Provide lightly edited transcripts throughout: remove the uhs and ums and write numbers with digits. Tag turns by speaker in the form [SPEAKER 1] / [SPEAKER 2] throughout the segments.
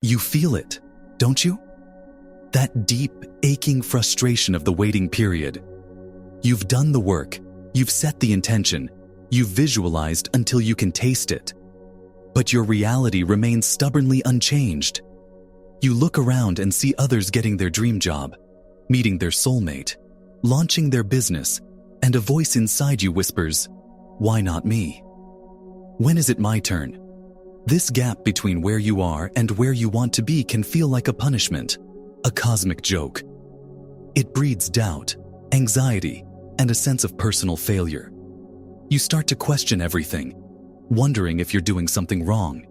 [SPEAKER 1] You feel it, don't you? That deep, aching frustration of the waiting period. You've done the work, you've set the intention, you've visualized until you can taste it. But your reality remains stubbornly unchanged. You look around and see others getting their dream job, meeting their soulmate, launching their business, and a voice inside you whispers, "Why not me? When is it my turn?" This gap between where you are and where you want to be can feel like a punishment, a cosmic joke. It breeds doubt, anxiety, and a sense of personal failure. You start to question everything, wondering if you're doing something wrong,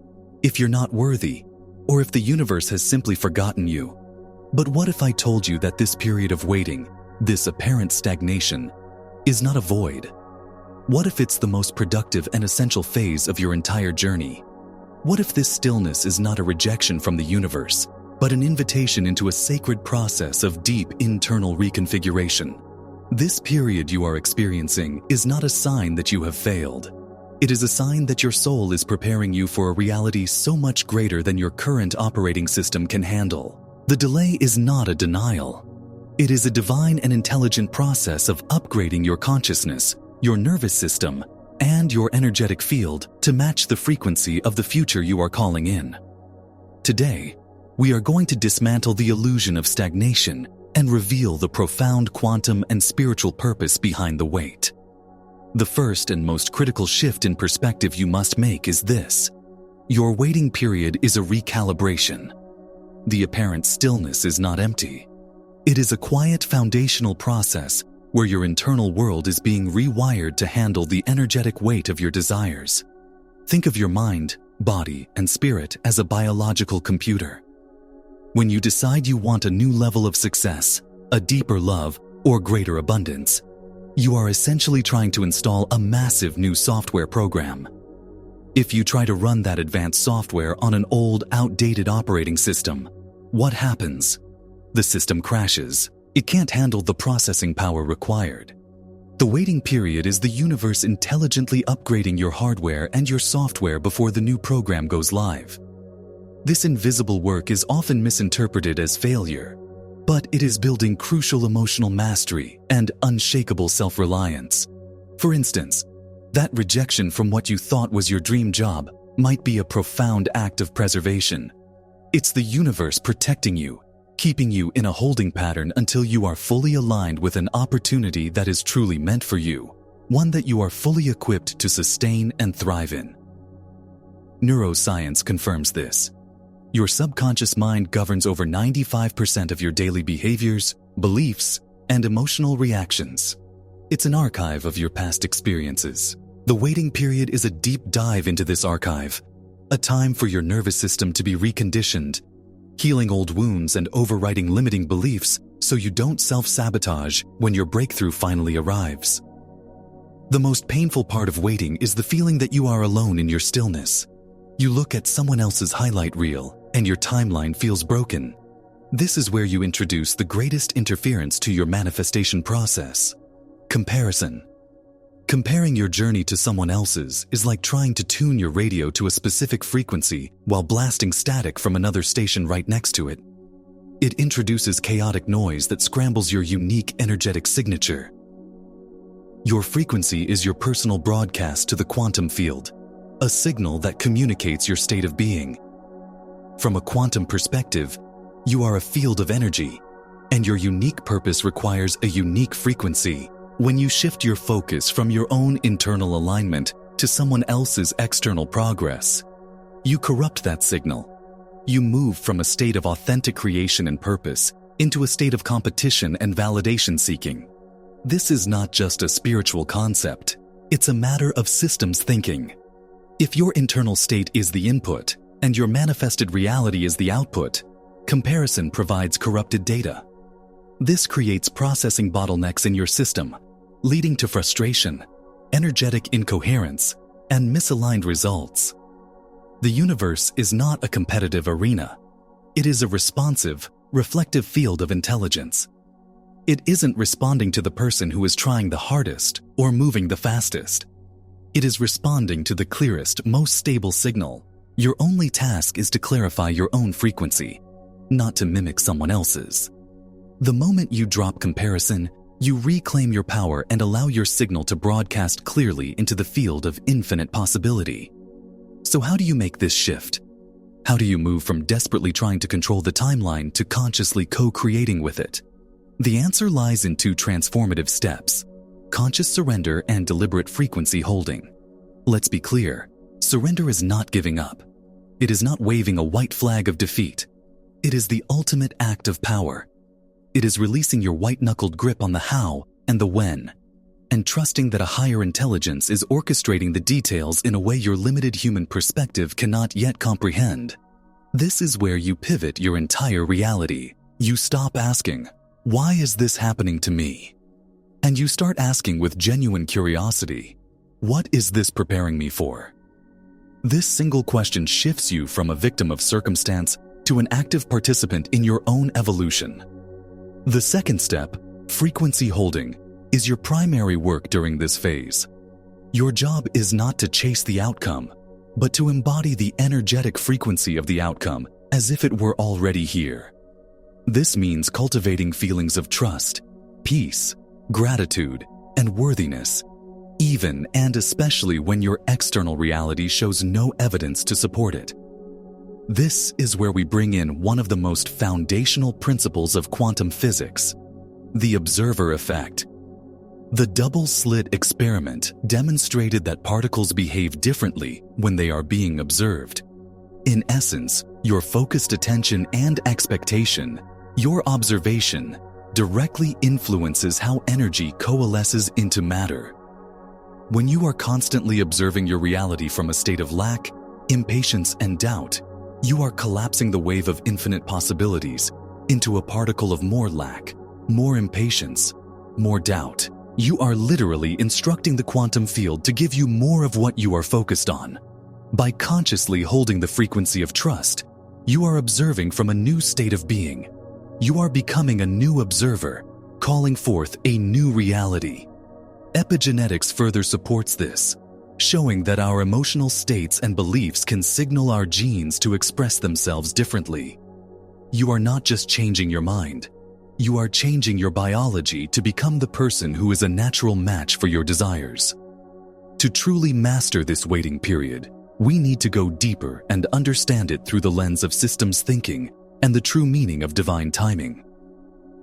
[SPEAKER 1] if you're not worthy, or if the universe has simply forgotten you. But what if I told you that this period of waiting, this apparent stagnation, is not a void? What if it's the most productive and essential phase of your entire journey? What if this stillness is not a rejection from the universe, but an invitation into a sacred process of deep internal reconfiguration? This period you are experiencing is not a sign that you have failed. It is a sign that your soul is preparing you for a reality so much greater than your current operating system can handle. The delay is not a denial. It is a divine and intelligent process of upgrading your consciousness, your nervous system, and your energetic field to match the frequency of the future you are calling in. Today, we are going to dismantle the illusion of stagnation and reveal the profound quantum and spiritual purpose behind the wait. The first and most critical shift in perspective you must make is this: your waiting period is a recalibration. The apparent stillness is not empty. It is a quiet foundational process where your internal world is being rewired to handle the energetic weight of your desires. Think of your mind, body, and spirit as a biological computer. When you decide you want a new level of success, a deeper love, or greater abundance, you are essentially trying to install a massive new software program. If you try to run that advanced software on an old, outdated operating system, what happens? The system crashes. It can't handle the processing power required. The waiting period is the universe intelligently upgrading your hardware and your software before the new program goes live. This invisible work is often misinterpreted as failure, but it is building crucial emotional mastery and unshakable self-reliance. For instance, that rejection from what you thought was your dream job might be a profound act of preservation. It's the universe protecting you, keeping you in a holding pattern until you are fully aligned with an opportunity that is truly meant for you, one that you are fully equipped to sustain and thrive in. Neuroscience confirms this. Your subconscious mind governs over 95% of your daily behaviors, beliefs, and emotional reactions. It's an archive of your past experiences. The waiting period is a deep dive into this archive, a time for your nervous system to be reconditioned, healing old wounds and overriding limiting beliefs so you don't self-sabotage when your breakthrough finally arrives. The most painful part of waiting is the feeling that you are alone in your stillness. You look at someone else's highlight reel and your timeline feels broken. This is where you introduce the greatest interference to your manifestation process: comparison. Comparing your journey to someone else's is like trying to tune your radio to a specific frequency while blasting static from another station right next to it. It introduces chaotic noise that scrambles your unique energetic signature. Your frequency is your personal broadcast to the quantum field, a signal that communicates your state of being. From a quantum perspective, you are a field of energy, and your unique purpose requires a unique frequency. When you shift your focus from your own internal alignment to someone else's external progress, you corrupt that signal. You move from a state of authentic creation and purpose into a state of competition and validation seeking. This is not just a spiritual concept, it's a matter of systems thinking. If your internal state is the input and your manifested reality is the output, comparison provides corrupted data. This creates processing bottlenecks in your system, leading to frustration, energetic incoherence, and misaligned results. The universe is not a competitive arena. It is a responsive, reflective field of intelligence. It isn't responding to the person who is trying the hardest or moving the fastest. It is responding to the clearest, most stable signal, Your only task is to clarify your own frequency, not to mimic someone else's. The moment you drop comparison, you reclaim your power and allow your signal to broadcast clearly into the field of infinite possibility. So how do you make this shift? How do you move from desperately trying to control the timeline to consciously co-creating with it? The answer lies in two transformative steps: conscious surrender and deliberate frequency holding. Let's be clear, surrender is not giving up. It is not waving a white flag of defeat. It is the ultimate act of power. It is releasing your white-knuckled grip on the how and the when, and trusting that a higher intelligence is orchestrating the details in a way your limited human perspective cannot yet comprehend. This is where you pivot your entire reality. You stop asking, "Why is this happening to me?" And you start asking with genuine curiosity, "What is this preparing me for?" This single question shifts you from a victim of circumstance to an active participant in your own evolution. The second step, frequency holding, is your primary work during this phase. Your job is not to chase the outcome, but to embody the energetic frequency of the outcome as if it were already here. This means cultivating feelings of trust, peace, gratitude, and worthiness, even and especially when your external reality shows no evidence to support it. This is where we bring in one of the most foundational principles of quantum physics, the observer effect. The double-slit experiment demonstrated that particles behave differently when they are being observed. In essence, your focused attention and expectation, your observation, directly influences how energy coalesces into matter. When you are constantly observing your reality from a state of lack, impatience, and doubt, you are collapsing the wave of infinite possibilities into a particle of more lack, more impatience, more doubt. You are literally instructing the quantum field to give you more of what you are focused on. By consciously holding the frequency of trust, you are observing from a new state of being. You are becoming a new observer, calling forth a new reality. Epigenetics further supports this, showing that our emotional states and beliefs can signal our genes to express themselves differently. You are not just changing your mind. You are changing your biology to become the person who is a natural match for your desires. To truly master this waiting period, we need to go deeper and understand it through the lens of systems thinking and the true meaning of divine timing.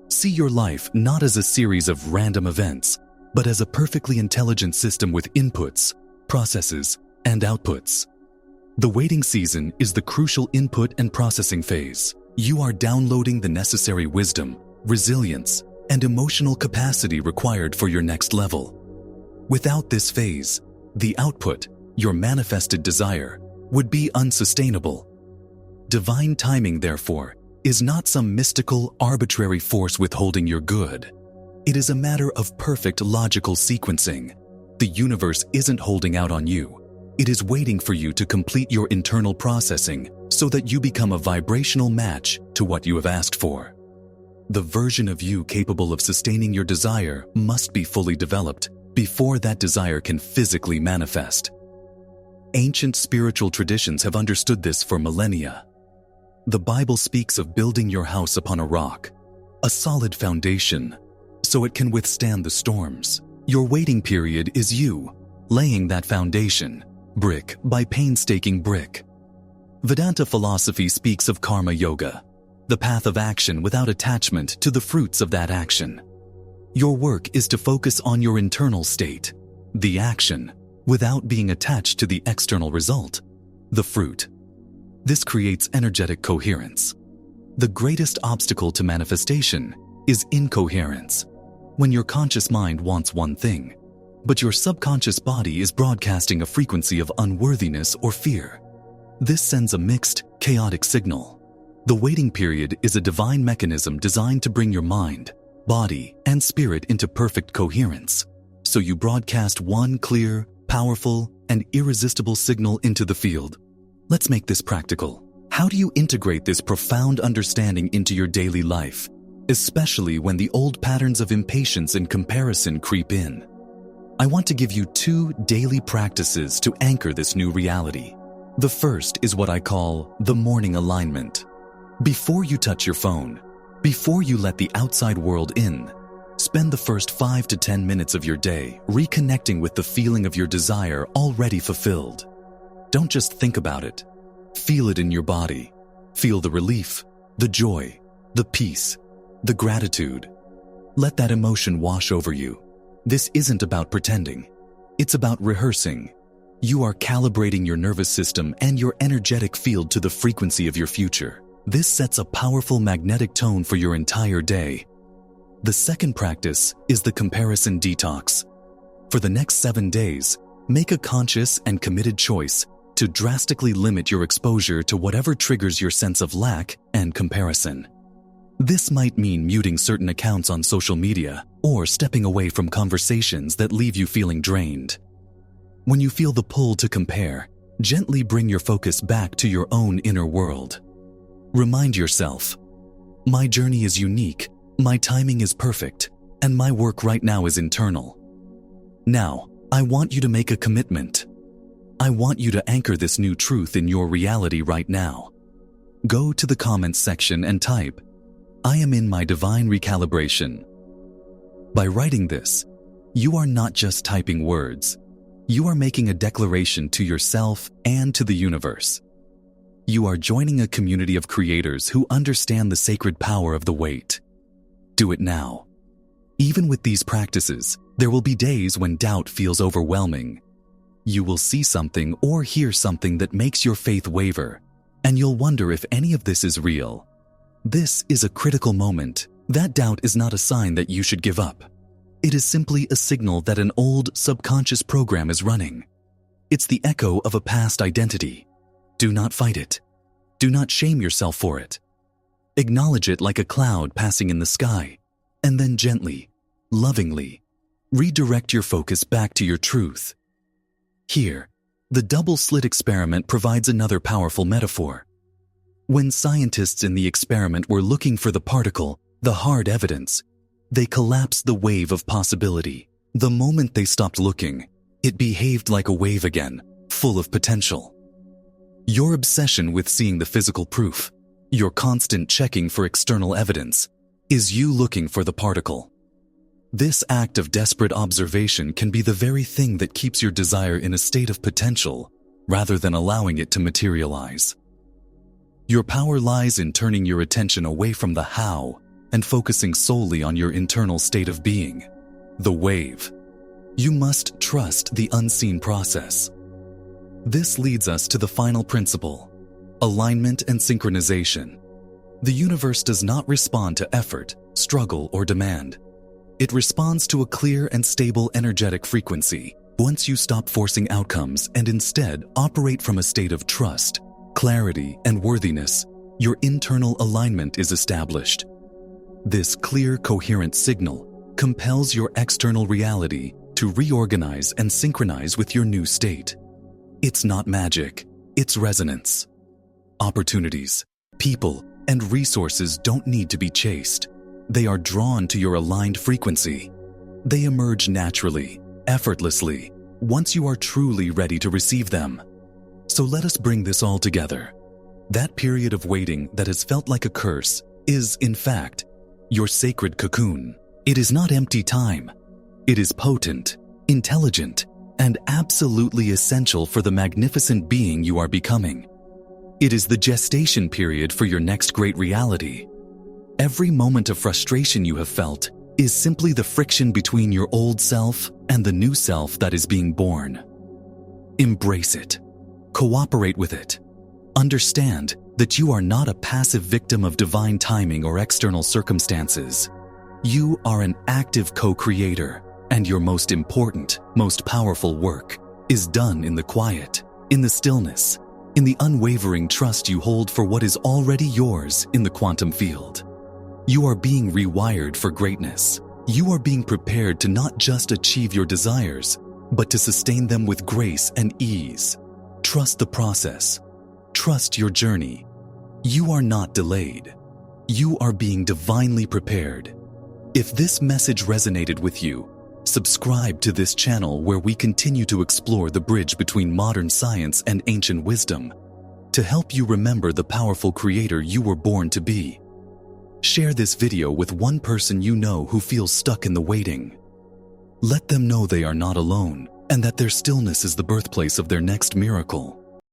[SPEAKER 1] See your life not as a series of random events, but as a perfectly intelligent system with inputs, processes, and outputs. The waiting season is the crucial input and processing phase. You are downloading the necessary wisdom, resilience, and emotional capacity required for your next level. Without this phase, the output, your manifested desire, would be unsustainable. Divine timing, therefore, is not some mystical, arbitrary force withholding your good. It is a matter of perfect logical sequencing. The universe isn't holding out on you. It is waiting for you to complete your internal processing so that you become a vibrational match to what you have asked for. The version of you capable of sustaining your desire must be fully developed before that desire can physically manifest. Ancient spiritual traditions have understood this for millennia. The Bible speaks of building your house upon a rock, a solid foundation, so it can withstand the storms. Your waiting period is you, laying that foundation, brick by painstaking brick. Vedanta philosophy speaks of karma yoga, the path of action without attachment to the fruits of that action. Your work is to focus on your internal state, the action, without being attached to the external result, the fruit. This creates energetic coherence. The greatest obstacle to manifestation is incoherence. When your conscious mind wants one thing, but your subconscious body is broadcasting a frequency of unworthiness or fear. This sends a mixed, chaotic signal. The waiting period is a divine mechanism designed to bring your mind, body, and spirit into perfect coherence, so you broadcast one clear, powerful, and irresistible signal into the field. Let's make this practical. How do you integrate this profound understanding into your daily life, especially when the old patterns of impatience and comparison creep in? I want to give you 2 daily practices to anchor this new reality. The first is what I call the morning alignment. Before you touch your phone, before you let the outside world in, spend the first 5 to 10 minutes of your day reconnecting with the feeling of your desire already fulfilled. Don't just think about it. Feel it in your body. Feel the relief, the joy, the peace, the gratitude. Let that emotion wash over you. This isn't about pretending. It's about rehearsing. You are calibrating your nervous system and your energetic field to the frequency of your future. This sets a powerful magnetic tone for your entire day. The second practice is the comparison detox. For the next 7 days, make a conscious and committed choice to drastically limit your exposure to whatever triggers your sense of lack and comparison. This might mean muting certain accounts on social media or stepping away from conversations that leave you feeling drained. When you feel the pull to compare, gently bring your focus back to your own inner world. Remind yourself, my journey is unique, my timing is perfect, and my work right now is internal. Now, I want you to make a commitment. I want you to anchor this new truth in your reality right now. Go to the comments section and type, I am in my divine recalibration. By writing this, you are not just typing words. You are making a declaration to yourself and to the universe. You are joining a community of creators who understand the sacred power of the wait. Do it now. Even with these practices, there will be days when doubt feels overwhelming. You will see something or hear something that makes your faith waver, and you'll wonder if any of this is real. This is a critical moment. That doubt is not a sign that you should give up. It is simply a signal that an old subconscious program is running. It's the echo of a past identity. Do not fight it. Do not shame yourself for it. Acknowledge it like a cloud passing in the sky, and then gently, lovingly, redirect your focus back to your truth. Here, the double-slit experiment provides another powerful metaphor. When scientists in the experiment were looking for the particle, the hard evidence, they collapsed the wave of possibility. The moment they stopped looking, it behaved like a wave again, full of potential. Your obsession with seeing the physical proof, your constant checking for external evidence, is you looking for the particle. This act of desperate observation can be the very thing that keeps your desire in a state of potential, rather than allowing it to materialize. Your power lies in turning your attention away from the how and focusing solely on your internal state of being, the wave. You must trust the unseen process. This leads us to the final principle, alignment and synchronization. The universe does not respond to effort, struggle, or demand. It responds to a clear and stable energetic frequency once you stop forcing outcomes and instead operate from a state of trust, clarity, and worthiness. Your internal alignment is established. This clear, coherent signal compels your external reality to reorganize and synchronize with your new state. It's not magic, it's resonance. Opportunities, people, and resources don't need to be chased. They are drawn to your aligned frequency. They emerge naturally, effortlessly, once you are truly ready to receive them. So let us bring this all together. That period of waiting that has felt like a curse is, in fact, your sacred cocoon. It is not empty time. It is potent, intelligent, and absolutely essential for the magnificent being you are becoming. It is the gestation period for your next great reality. Every moment of frustration you have felt is simply the friction between your old self and the new self that is being born. Embrace it. Cooperate with it. Understand that you are not a passive victim of divine timing or external circumstances. You are an active co-creator, and your most important, most powerful work is done in the quiet, in the stillness, in the unwavering trust you hold for what is already yours in the quantum field. You are being rewired for greatness. You are being prepared to not just achieve your desires, but to sustain them with grace and ease. Trust the process. Trust your journey. You are not delayed. You are being divinely prepared. If this message resonated with you, Subscribe to this channel where we continue to explore the bridge between modern science and ancient wisdom to help you remember the powerful creator you were born to be. Share this video with one person you know who feels stuck in the waiting. Let them know they are not alone and that their stillness is the birthplace of their next miracle.